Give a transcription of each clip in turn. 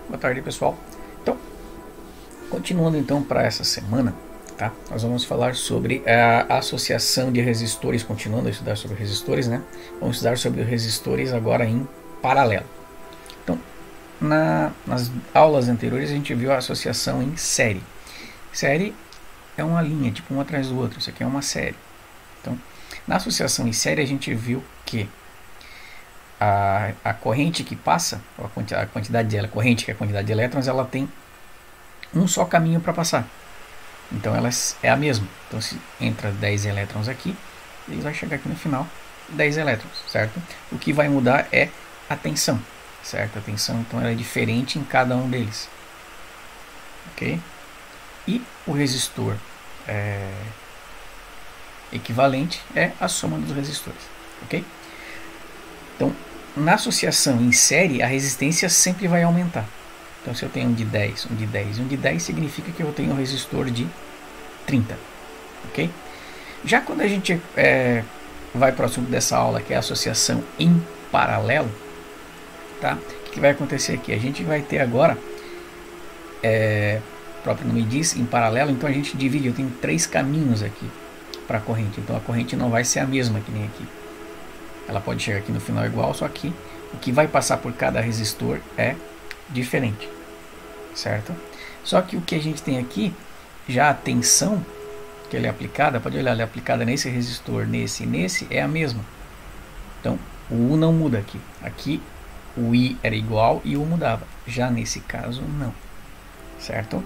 Boa tarde, pessoal. Então, continuando então para essa semana, tá? Nós vamos falar sobre a associação de resistores, continuando a estudar sobre resistores, né? Vamos estudar sobre resistores agora em paralelo. Então, nas aulas anteriores a gente viu a associação em série. Série é uma linha, tipo um atrás do outro. Isso aqui é uma série. Então, na associação em série a gente viu que a corrente que passa, a quantidade de corrente, que é a quantidade de elétrons, ela tem um só caminho para passar. Então ela é a mesma. Então se entra 10 elétrons aqui, ele vai chegar aqui no final 10 elétrons, certo? O que vai mudar é a tensão, certo? A tensão então ela é diferente em cada um deles, ok? E o resistor equivalente é a soma dos resistores, ok? Então na associação em série a resistência sempre vai aumentar. Então se eu tenho um de 10, um de 10 e um de 10, significa que eu tenho um resistor de 30, ok? Já quando a gente vai para o assunto dessa aula, que é a associação em paralelo, tá? O que vai acontecer aqui? A gente vai ter agora, o próprio nome diz, em paralelo, então a gente divide, eu tenho 3 caminhos aqui para a corrente, então a corrente não vai ser a mesma que nem aqui. Ela pode chegar aqui no final igual, só que o que vai passar por cada resistor é diferente, certo? Só que o que a gente tem aqui, já a tensão que ela é aplicada, pode olhar, ela é aplicada nesse resistor, nesse e nesse, é a mesma. Então o U não muda aqui. Aqui o I era igual e o U mudava. Já nesse caso não, certo?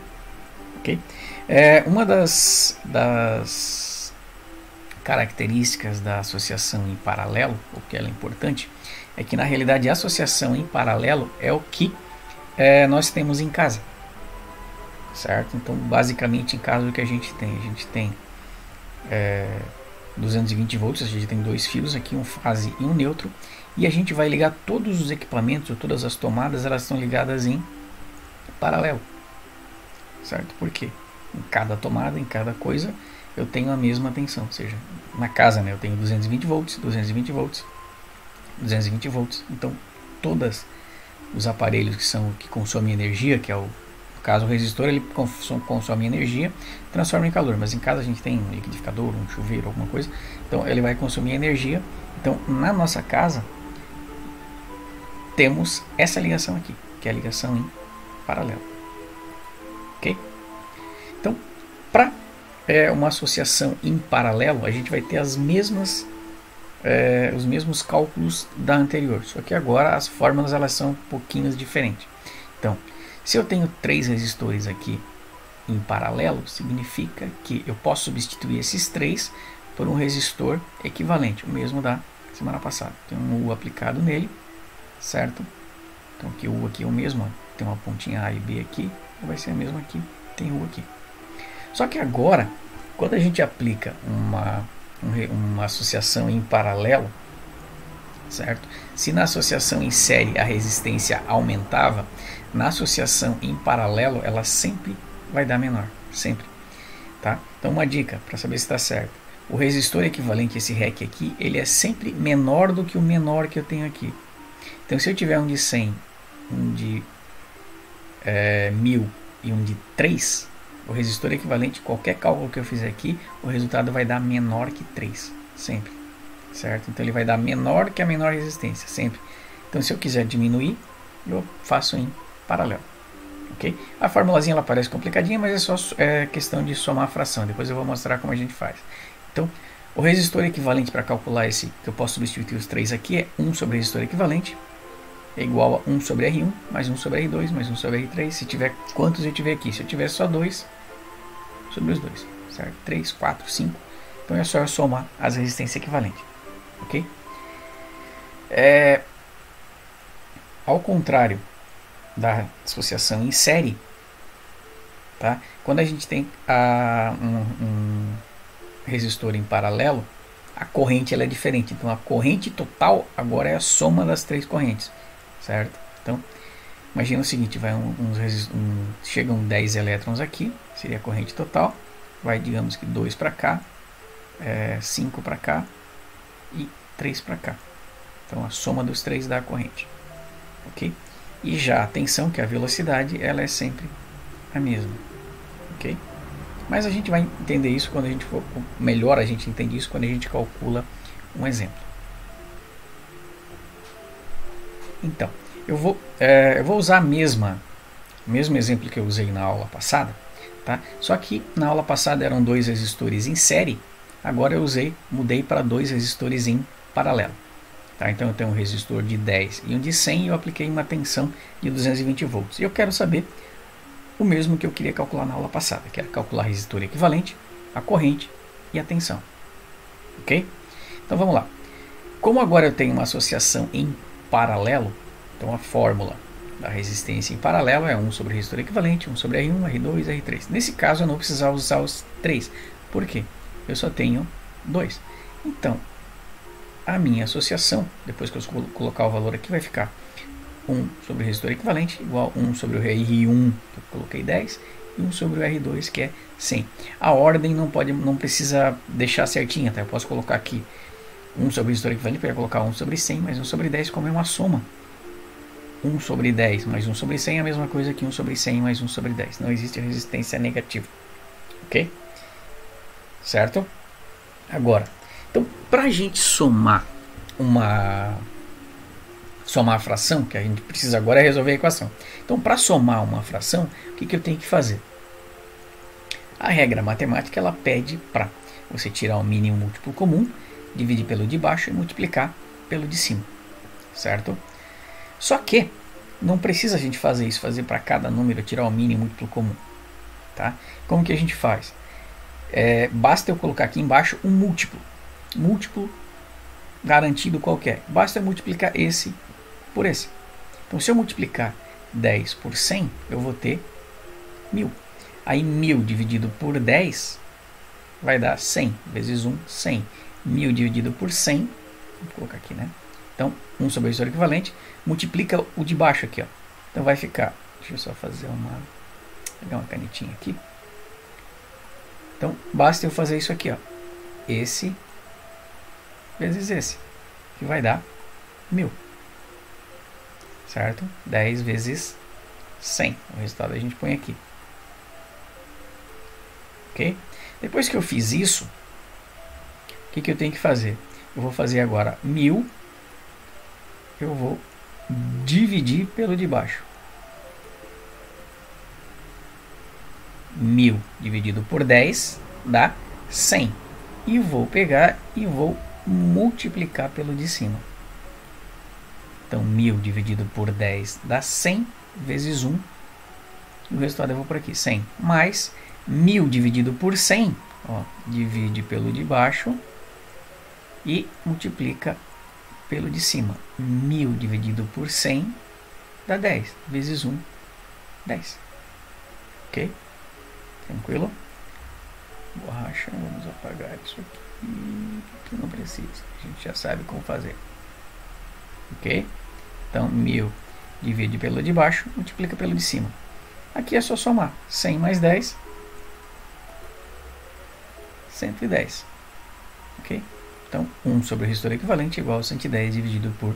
Ok? Uma das características da associação em paralelo, o que ela é importante, é que na realidade a associação em paralelo é o que nós temos em casa, certo? Então basicamente em casa o que a gente tem 220 volts, a gente tem 2 fios aqui, um fase e um neutro, e a gente vai ligar todos os equipamentos, todas as tomadas, elas estão ligadas em paralelo, certo? Por quê? Em cada tomada, em cada coisa, eu tenho a mesma tensão, ou seja, na casa, né, eu tenho 220 volts, 220 volts, 220 volts, então todos os aparelhos que consomem energia, que é no caso o resistor, ele consome energia, transforma em calor, mas em casa a gente tem um liquidificador, um chuveiro, alguma coisa, então ele vai consumir energia. Então na nossa casa temos essa ligação aqui, que é a ligação em paralelo, ok? Então para uma associação em paralelo a gente vai ter os mesmos cálculos da anterior, só que agora as fórmulas elas são um pouquinho diferentes. Então se eu tenho 3 resistores aqui em paralelo, significa que eu posso substituir esses 3 por um resistor equivalente, o mesmo da semana passada. Tem um U aplicado nele, certo? Então aqui o U aqui é o mesmo, tem uma pontinha A e B aqui, vai ser o mesmo aqui, tem U aqui. Só que agora, quando a gente aplica uma associação em paralelo, certo? Se na associação em série a resistência aumentava, na associação em paralelo ela sempre vai dar menor, sempre, tá? Então uma dica para saber se está certo: o resistor equivalente, esse REC aqui, ele é sempre menor do que o menor que eu tenho aqui. Então se eu tiver um de 100, um de 1000 e um de 3, o resistor equivalente, qualquer cálculo que eu fizer aqui, o resultado vai dar menor que 3, sempre, certo? Então ele vai dar menor que a menor resistência, sempre. Então se eu quiser diminuir, eu faço em paralelo, ok? A formulazinha ela parece complicadinha, mas é só questão de somar a fração. Depois eu vou mostrar como a gente faz. Então o resistor equivalente para calcular esse, que eu posso substituir os 3 aqui, é 1 sobre resistor equivalente, é igual a 1 sobre R1, mais 1 sobre R2, mais 1 sobre R3, se tiver quantos eu tiver aqui. Se eu tiver só 2, sobre os 2, certo? 3, 4, 5, então é só eu somar as resistências equivalentes, ok? Ao contrário da associação em série, tá? Quando a gente tem um resistor em paralelo, a corrente ela é diferente. Então a corrente total agora é a soma das 3 correntes, certo? Então imagina o seguinte: vai chegam 10 elétrons aqui, seria a corrente total, vai digamos que 2 para cá, 5 para cá e 3 para cá. Então a soma dos 3 dá a corrente, ok? E já a tensão, que é a velocidade, ela é sempre a mesma. Ok? Mas a gente vai entender isso quando a gente for... Melhor a gente entende isso quando a gente calcula um exemplo. Então, eu vou usar o mesmo exemplo que eu usei na aula passada. Tá? Só que na aula passada eram 2 resistores em série. Agora eu mudei para 2 resistores em paralelo. Tá? Então eu tenho um resistor de 10 e um de 100 e eu apliquei uma tensão de 220 volts. E eu quero saber o mesmo que eu queria calcular na aula passada, que era calcular resistor equivalente, a corrente e a tensão. Ok? Então vamos lá. Como agora eu tenho uma associação em paralelo, então a fórmula da resistência em paralelo é 1 sobre resistor equivalente, 1 sobre R1, R2, R3. Nesse caso eu não precisava usar os 3. Por quê? Eu só tenho 2. Então, a minha associação, depois que eu colocar o valor aqui, vai ficar 1 sobre o resistor equivalente igual a 1 sobre o R1, que eu coloquei 10, e 1 sobre o R2, que é 100. A ordem não precisa deixar certinha, tá? Eu posso colocar aqui 1 sobre o resistor equivalente, eu colocar 1 sobre 100 mais 1 sobre 10, como é uma soma. 1 sobre 10 mais 1 sobre 100 é a mesma coisa que 1 sobre 100 mais 1 sobre 10. Não existe resistência negativa. Ok? Certo? Agora, então, para a gente somar a fração, que a gente precisa agora é resolver a equação. Então, para somar uma fração, o que eu tenho que fazer? A regra matemática ela pede para você tirar o mínimo múltiplo comum, dividir pelo de baixo e multiplicar pelo de cima. Certo? Só que não precisa a gente fazer isso, fazer para cada número tirar o mínimo múltiplo comum. Tá? Como que a gente faz? Basta eu colocar aqui embaixo um múltiplo garantido qualquer. Basta eu multiplicar esse por esse. Então, se eu multiplicar 10 por 100, eu vou ter 1000. Aí 1000 dividido por 10 vai dar 100 vezes 1, 100. 1000 dividido por 100, vou colocar aqui, né? Então, 1 sobre o resistor equivalente, multiplica o de baixo aqui, ó. Então vai ficar, deixa eu só fazer pegar uma canetinha aqui. Então, basta eu fazer isso aqui, ó. Esse vezes esse, que vai dar 1000. Certo? 10 vezes 100. O resultado a gente põe aqui. Ok? Depois que eu fiz isso, o que eu tenho que fazer? Eu vou fazer agora 1000. Eu vou dividir pelo de baixo. 1000 dividido por 10 dá 100. E vou pegar e vou multiplicar pelo de cima. Então, 1000 dividido por 10 dá 100 vezes 1. E o resultado eu vou por aqui, 100. Mais 1000 dividido por 100, ó, divide pelo de baixo e multiplica pelo de cima. 1000 dividido por 100 dá 10. Vezes 1, 10. Ok? Tranquilo? Borracha, vamos apagar isso aqui, que não precisa. A gente já sabe como fazer. Ok? Então, 1000 divide pelo de baixo, multiplica pelo de cima. Aqui é só somar. 100 mais 10, 110. Ok? Então, 1 sobre o resistor equivalente igual a 110 dividido por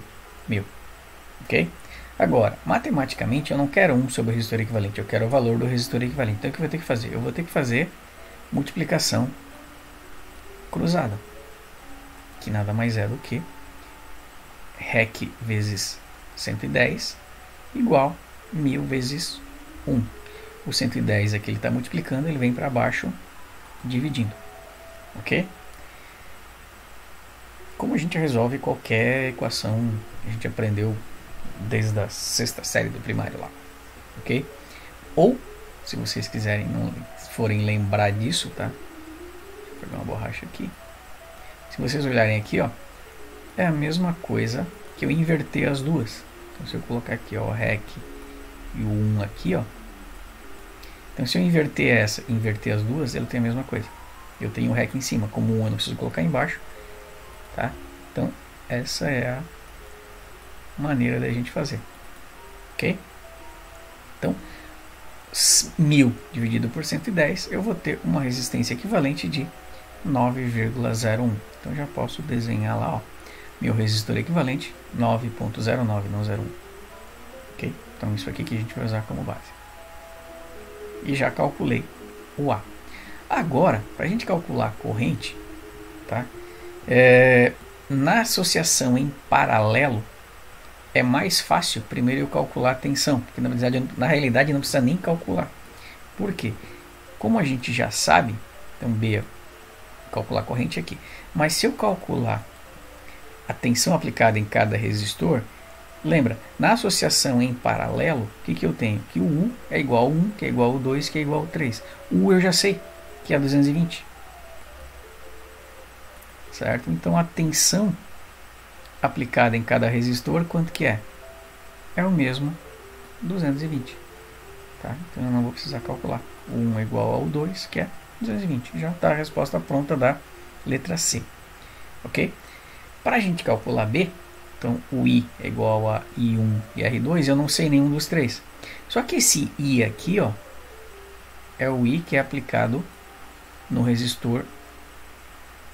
1000. Ok? Agora, matematicamente, eu não quero 1 sobre o resistor equivalente, eu quero o valor do resistor equivalente. Então, o que eu vou ter que fazer? Eu vou ter que fazer multiplicação cruzada, que nada mais é do que REC vezes 110 igual 1000 vezes 1. O 110 aqui ele está multiplicando, ele vem para baixo dividindo. Ok? Como a gente resolve qualquer equação que a gente aprendeu desde a 6ª série do primário lá. Ok? Ou, se vocês quiserem, não forem lembrar disso, tá? Vou pegar uma borracha aqui. Se vocês olharem aqui, ó, é a mesma coisa que eu inverter as duas. Então, se eu colocar aqui, ó, o REC e o 1 aqui, ó. Então, se eu inverter as duas, ele tem a mesma coisa. Eu tenho o REC em cima, como o 1 eu não preciso colocar embaixo, tá? Então, essa é a maneira da gente fazer. Ok? Então, 1000 dividido por 110, eu vou ter uma resistência equivalente de 9,01. Então, já posso desenhar lá, ó, meu resistor equivalente 9,09, não 01. Ok? Então, Então isso aqui que a gente vai usar como base. E já calculei o A. Agora, para a gente calcular a corrente, tá? Na associação em paralelo, é mais fácil primeiro eu calcular a tensão, porque na realidade não precisa nem calcular. Por quê? Como a gente já sabe, então B é calcular a corrente aqui. Mas se eu calcular a tensão aplicada em cada resistor, lembra, na associação em paralelo, o que eu tenho? Que o U é igual a 1, que é igual a 2, que é igual a 3. O U eu já sei, que é 220. Certo? Então a tensão aplicada em cada resistor, quanto que é? É o mesmo 220. Tá? Então eu não vou precisar calcular. O 1 é igual ao 2, que é 220. Já está a resposta pronta da letra C. Ok? Para a gente calcular B, então o I é igual a I1 e R2, eu não sei nenhum dos três. Só que esse I aqui, ó, é o I que é aplicado no resistor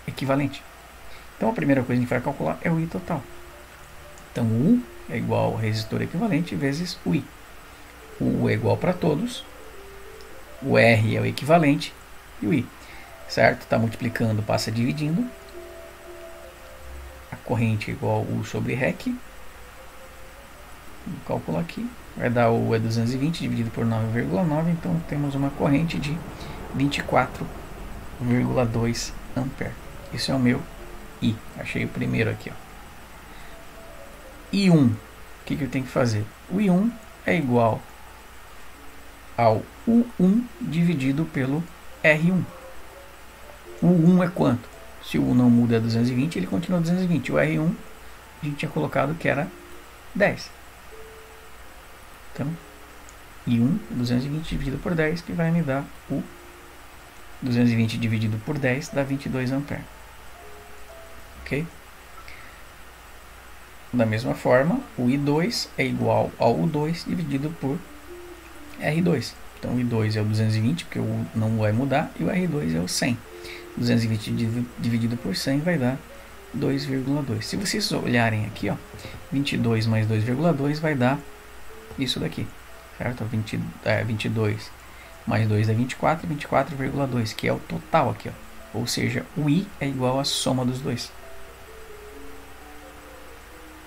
equivalente. Então a primeira coisa que a gente vai calcular é o I total. Então o U é igual ao resistor equivalente vezes o I. O U é igual para todos, o R é o equivalente e o I. Certo? Está multiplicando, passa dividindo. A corrente é igual a U sobre REC. Vou calcular aqui. Vai dar o U é 220 dividido por 9,9. Então temos uma corrente de 24,2 ampere. Isso é o meu I. Achei o primeiro aqui. Ó. I1. O que eu tenho que fazer? O I1 é igual ao U1 dividido pelo R1. O U1 é quanto? Se o U não muda a 220, ele continua 220. O R1 a gente tinha colocado que era 10. Então, I1 220 dividido por 10, que vai me dar o 220 dividido por 10 dá 22 ampere. Ok? Da mesma forma, o I2 é igual ao U2 dividido por R2. Então o I2 é o 220, porque o U não vai mudar, e o R2 é o 100. 220 dividido por 100 vai dar 2,2. Se vocês olharem aqui, ó, 22 mais 2,2 vai dar isso daqui, certo? 22 mais 2 é 24, 24,2, que é o total aqui, ó. Ou seja, o I é igual à soma dos dois.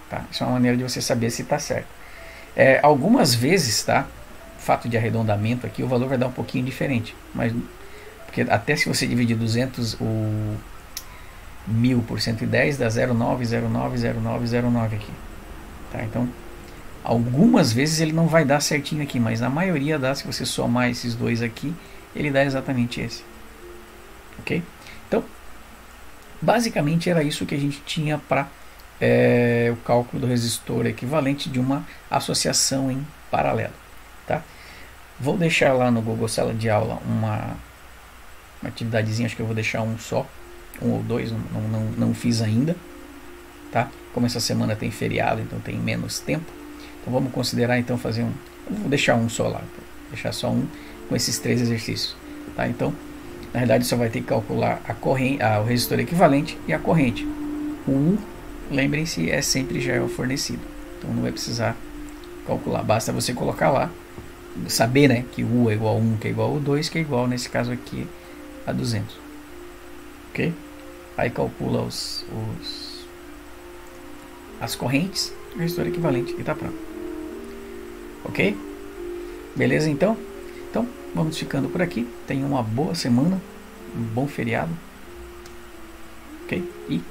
Tá? Isso é uma maneira de você saber se está certo. Algumas vezes, tá? Fato de arredondamento aqui, o valor vai dar um pouquinho diferente, mas porque até se você dividir 200 o 1000 por 110 dá 0,9090909 aqui, tá? Então algumas vezes ele não vai dar certinho aqui, mas na maioria dá. Se você somar esses dois aqui, ele dá exatamente esse, ok? Então basicamente era isso que a gente tinha para o cálculo do resistor equivalente de uma associação em paralelo, tá? Vou deixar lá no Google Sala de Aula uma atividadezinha, acho que eu vou deixar um só, um ou dois, não fiz ainda, tá? Como essa semana tem feriado, então tem menos tempo, então vamos considerar então fazer eu vou deixar um só lá, deixar só um com esses 3 exercícios, tá? Então na verdade só vai ter que calcular a corrente, o resistor equivalente e a corrente. O U, lembrem-se, é sempre já é o fornecido, então não vai precisar calcular, basta você colocar lá, saber, né, que o U é igual a 1, que é igual a 2, que é igual nesse caso aqui a 200, ok? Aí calcula as correntes, o resistor equivalente e está pronto, ok? Beleza então? Então vamos ficando por aqui, tenham uma boa semana, um bom feriado, ok? E